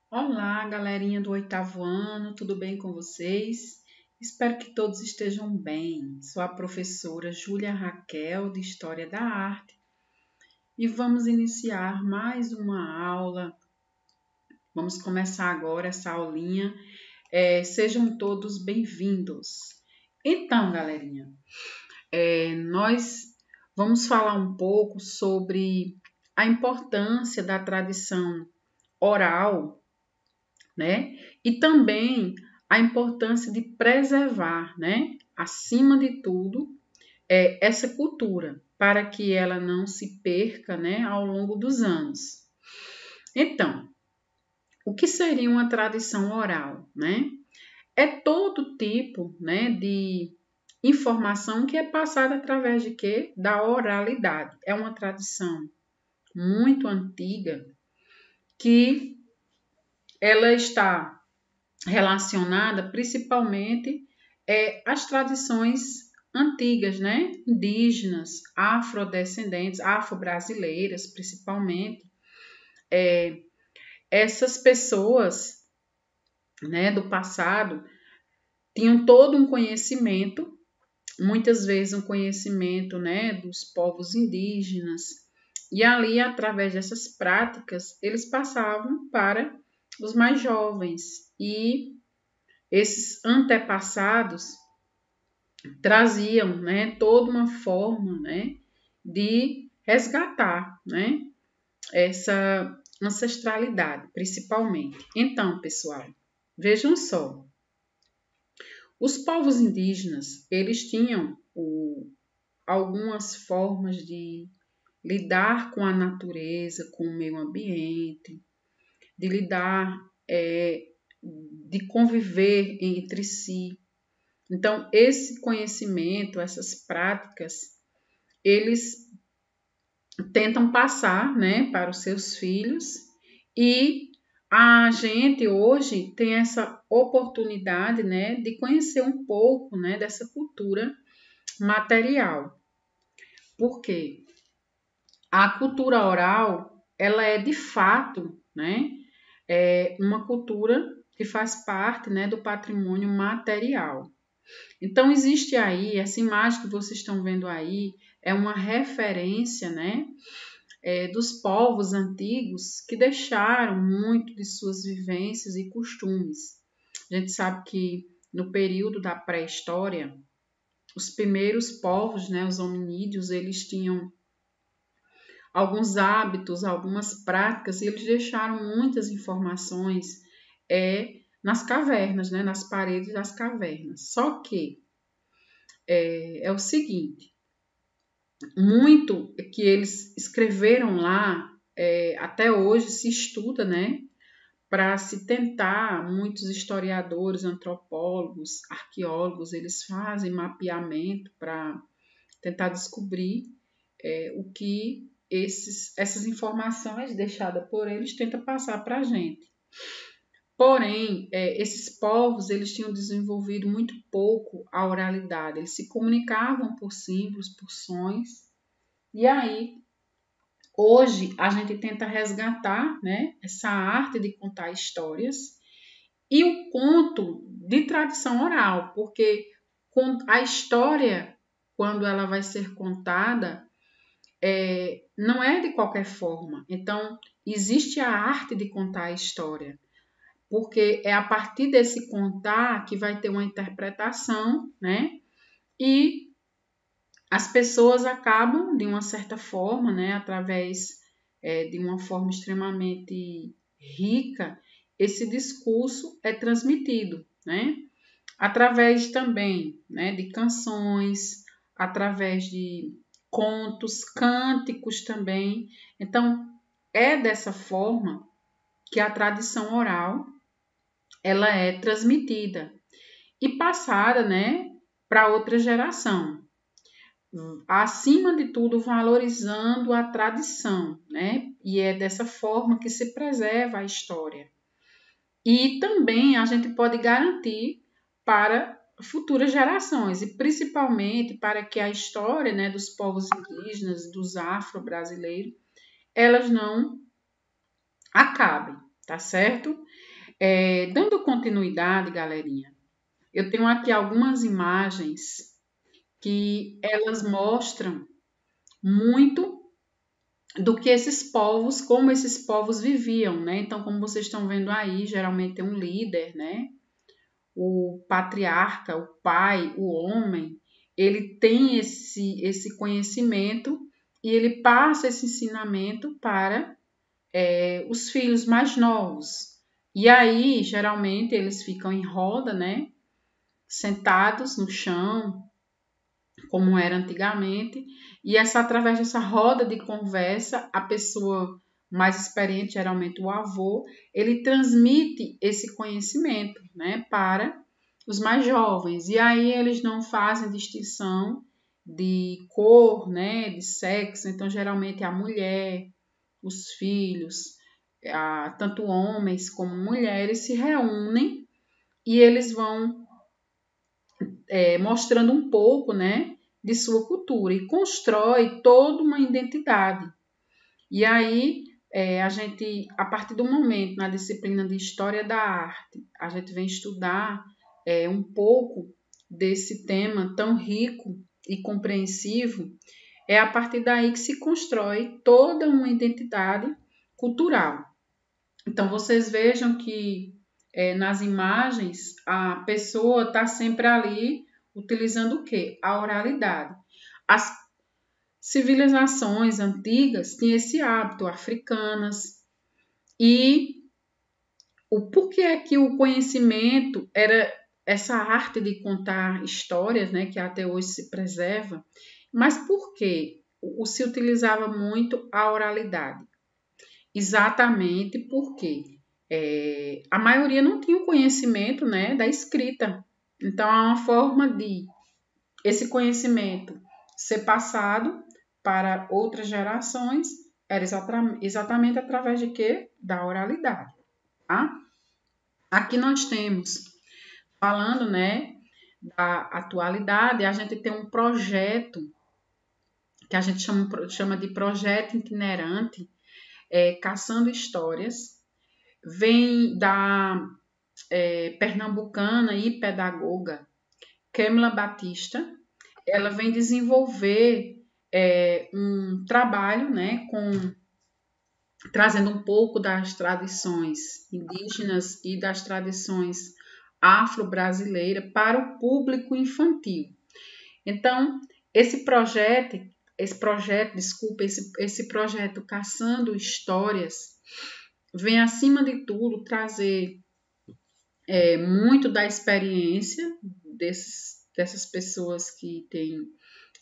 Olá, galerinha do oitavo ano, tudo bem com vocês? Espero que todos estejam bem. Sou a professora Júlia Raquel, de História da Arte, e vamos iniciar mais uma aula. Vamos começar agora essa aulinha. Sejam todos bem-vindos. Então, galerinha, nós vamos falar um pouco sobre a importância da tradição oral, né? E também a importância de preservar, né? Acima de tudo, essa cultura, para que ela não se perca, né? Ao longo dos anos. Então, o que seria uma tradição oral, né? É todo tipo, né? De informação que é passada através de quê? Da oralidade. É uma tradição muito antiga que ela está relacionada principalmente às tradições antigas, né? Indígenas, afrodescendentes, afro-brasileiras, principalmente. Essas pessoas, né, do passado tinham todo um conhecimento, muitas vezes um conhecimento, né, dos povos indígenas, e ali, através dessas práticas, eles passavam para os mais jovens, e esses antepassados traziam, né, toda uma forma, né, de resgatar, né, essa ancestralidade, principalmente. Então, pessoal, vejam só, os povos indígenas, eles tinham algumas formas de lidar com a natureza, com o meio ambiente, de lidar, de conviver entre si. Então, esse conhecimento, essas práticas, eles tentam passar, né, para os seus filhos, e a gente hoje tem essa oportunidade, né, de conhecer um pouco, né, dessa cultura material. Por quê? A cultura oral, ela é de fato, né, uma cultura que faz parte, né, do patrimônio material. Então, existe aí, essa imagem que vocês estão vendo aí, é uma referência, né, dos povos antigos que deixaram muito de suas vivências e costumes. A gente sabe que no período da pré-história, os primeiros povos, né, os hominídeos, eles tinham alguns hábitos, algumas práticas, e eles deixaram muitas informações nas cavernas, né, nas paredes das cavernas. Só que é o seguinte, muito que eles escreveram lá, até hoje se estuda, né, para se tentar, muitos historiadores, antropólogos, arqueólogos, eles fazem mapeamento para tentar descobrir o que essas informações deixadas por eles tentam passar para a gente. Porém, esses povos, eles tinham desenvolvido muito pouco a oralidade, eles se comunicavam por símbolos, por sons, e aí, hoje, a gente tenta resgatar, né, essa arte de contar histórias e o conto de tradição oral, porque a história, quando ela vai ser contada, não é de qualquer forma. Então, existe a arte de contar a história, porque é a partir desse contar que vai ter uma interpretação, né? E as pessoas acabam, de uma certa forma, né, através de uma forma extremamente rica, esse discurso é transmitido, né? Através também, né, de canções, através de contos, cânticos também. Então, é dessa forma que a tradição oral ela é transmitida e passada, né, para outra geração. Acima de tudo, valorizando a tradição, né? E é dessa forma que se preserva a história. E também a gente pode garantir para futuras gerações, e principalmente para que a história, né, dos povos indígenas, dos afro-brasileiros, elas não acabem. tá certo? Dando continuidade, galerinha, eu tenho aqui algumas imagens que elas mostram muito do que esses povos, como esses povos viviam, né? Então, como vocês estão vendo aí, geralmente tem um líder, né? O patriarca, o pai, o homem, ele tem esse conhecimento e ele passa esse ensinamento para os filhos mais novos. E aí, geralmente, eles ficam em roda, né? Sentados no chão, como era antigamente, e através dessa roda de conversa, a pessoa mais experiente, geralmente o avô, ele transmite esse conhecimento, né, para os mais jovens. E aí eles não fazem distinção de cor, né, de sexo, então geralmente a mulher, os filhos, tanto homens como mulheres se reúnem e eles vão mostrando um pouco, né, de sua cultura e constrói toda uma identidade. E aí, a partir do momento, na disciplina de História da Arte, a gente vem estudar um pouco desse tema tão rico e compreensivo, é a partir daí que se constrói toda uma identidade cultural. Então, vocês vejam que nas imagens a pessoa está sempre ali utilizando o quê? A oralidade. As civilizações antigas tinham esse hábito, africanas, e o porquê é que o conhecimento era essa arte de contar histórias, né, que até hoje se preserva, mas por que se utilizava muito a oralidade? Exatamente porque a maioria não tinha o conhecimento, né, da escrita. Então, há uma forma de esse conhecimento ser passado para outras gerações, era exatamente através de quê? Da oralidade. Tá? Aqui nós temos, falando, né, da atualidade, a gente tem um projeto que a gente chama de projeto itinerante, Caçando Histórias, vem da pernambucana e pedagoga Kemla Batista. Ela vem desenvolver um trabalho, né, trazendo um pouco das tradições indígenas e das tradições afro-brasileiras para o público infantil. Então, esse projeto Caçando Histórias, vem acima de tudo trazer muito da experiência dessas pessoas que têm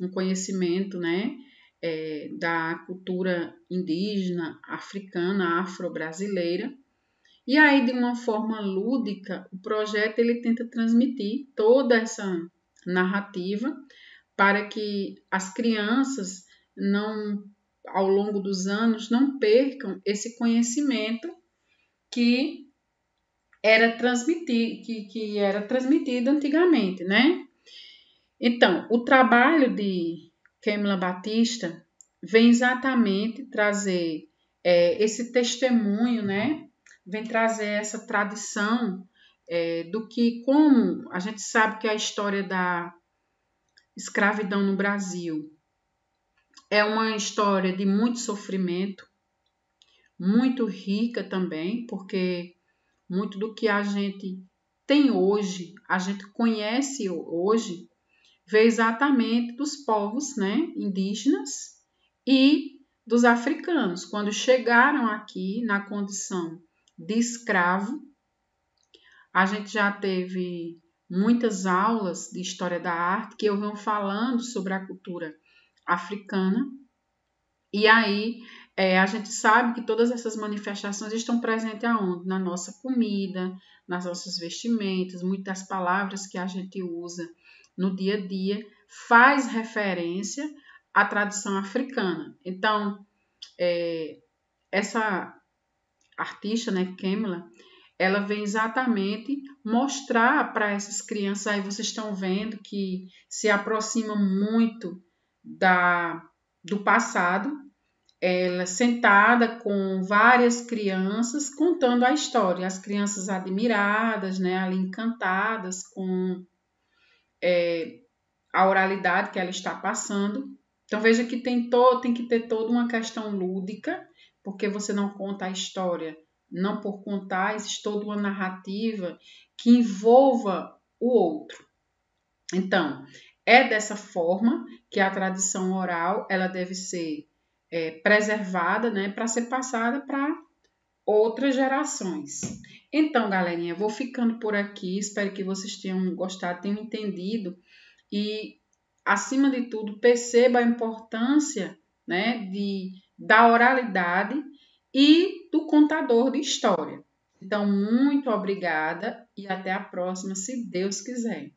um conhecimento, né, da cultura indígena, africana, afro-brasileira. E aí, de uma forma lúdica, o projeto ele tenta transmitir toda essa narrativa para que as crianças não, ao longo dos anos, não percam esse conhecimento que era transmitido antigamente, né? Então, o trabalho de Kemla Batista vem exatamente trazer esse testemunho, né? Vem trazer essa tradição do que, como a gente sabe que a história da escravidão no Brasil é uma história de muito sofrimento, muito rica também, porque muito do que a gente tem hoje, a gente conhece hoje, veio exatamente dos povos, né, indígenas e dos africanos. Quando chegaram aqui na condição de escravo, a gente já teve muitas aulas de história da arte que eu venho falando sobre a cultura africana. E aí a gente sabe que todas essas manifestações estão presentes aonde? Na nossa comida, nas nossas vestimentas, muitas palavras que a gente usa no dia a dia faz referência à tradição africana. Então, essa artista, né, Kemla, ela vem exatamente mostrar para essas crianças, aí vocês estão vendo que se aproxima muito do passado, ela sentada com várias crianças contando a história, as crianças admiradas, né, ali encantadas com a oralidade que ela está passando. Então veja que tem que ter toda uma questão lúdica, porque você não conta a história não por contar, existe toda uma narrativa que envolva o outro. Então, é dessa forma que a tradição oral ela deve ser preservada, né, para ser passada para outras gerações. Então, galerinha, vou ficando por aqui. Espero que vocês tenham gostado, tenham entendido e, acima de tudo, perceba a importância, né, da oralidade e do contador de história. Então, muito obrigada e até a próxima, se Deus quiser.